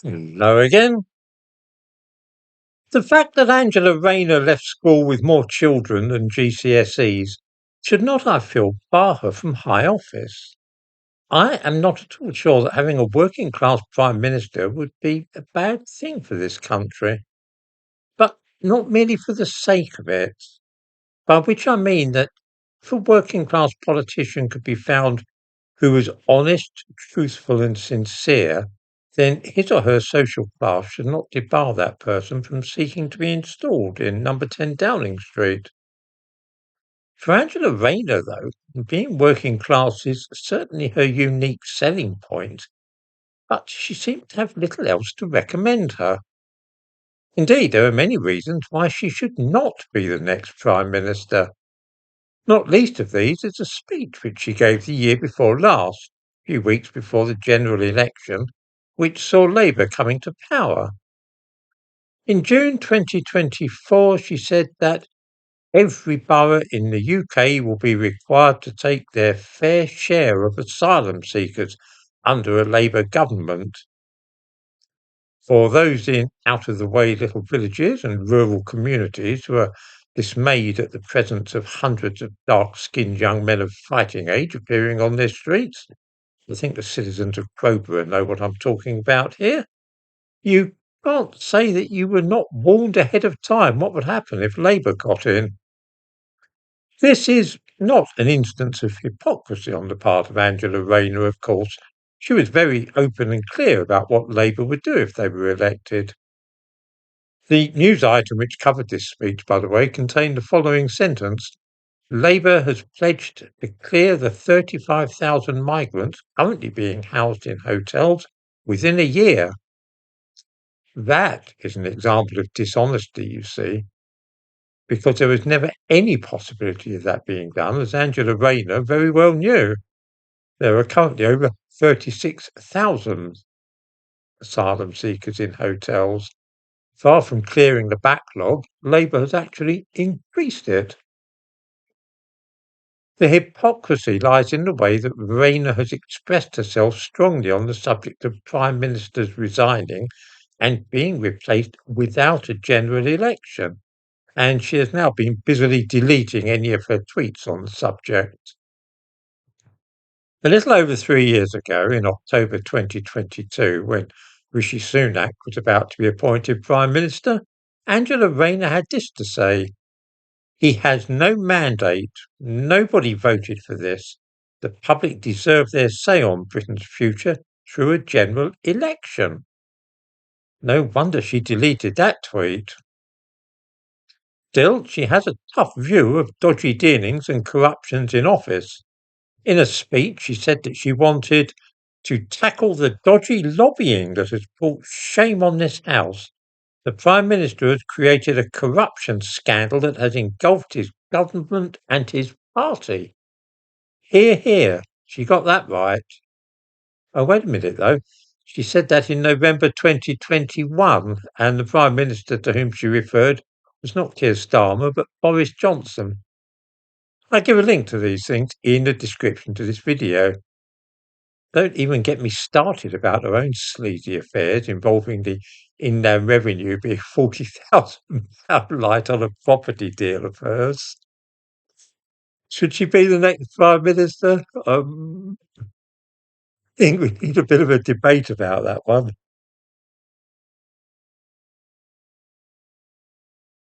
Hello again. The fact that Angela Rayner left school with more children than GCSEs should not, I feel, bar her from high office. I am not at all sure that having a working class Prime Minister would be a bad thing for this country, but not merely for the sake of it, by which I mean that if a working class politician could be found who was honest, truthful, and sincere, then his or her social class should not debar that person from seeking to be installed in number 10 Downing Street. For Angela Rayner, though, being working class is certainly her unique selling point, but she seems to have little else to recommend her. Indeed, there are many reasons why she should not be the next Prime Minister. Not least of these is a speech which she gave the year before last, a few weeks before the general election, which saw Labour coming to power. In June 2024, she said that every borough in the UK will be required to take their fair share of asylum seekers under a Labour government. For those in out-of-the-way little villages and rural communities who are dismayed at the presence of hundreds of dark-skinned young men of fighting age appearing on their streets, I think the citizens of Crowborough know what I'm talking about here. You can't say that you were not warned ahead of time what would happen if Labour got in. This is not an instance of hypocrisy on the part of Angela Rayner, of course. She was very open and clear about what Labour would do if they were elected. The news item which covered this speech, by the way, contained the following sentence: Labour has pledged to clear the 35,000 migrants currently being housed in hotels within a year. That is an example of dishonesty, you see, because there was never any possibility of that being done, as Angela Rayner very well knew. There are currently over 36,000 asylum seekers in hotels. Far from clearing the backlog, Labour has actually increased it. The hypocrisy lies in the way that Rayner has expressed herself strongly on the subject of Prime Ministers resigning and being replaced without a general election, and she has now been busily deleting any of her tweets on the subject. A little over 3 years ago, in October 2022, when Rishi Sunak was about to be appointed Prime Minister, Angela Rayner had this to say: He has no mandate. Nobody voted for this. The public deserve their say on Britain's future through a general election. No wonder she deleted that tweet. Still, she has a tough view of dodgy dealings and corruptions in office. In a speech, she said that she wanted to tackle the dodgy lobbying that has brought shame on this House. The Prime Minister has created a corruption scandal that has engulfed his government and his party. Hear, hear. She got that right. Oh, wait a minute, though. She said that in November 2021, and the Prime Minister to whom she referred was not Keir Starmer, but Boris Johnson. I give a link to these things in the description to this video. Don't even get me started about her own sleazy affairs involving the Inland Revenue being £40,000 light on a property deal of hers. Should she be the next Prime Minister? I think we need a bit of a debate about that one.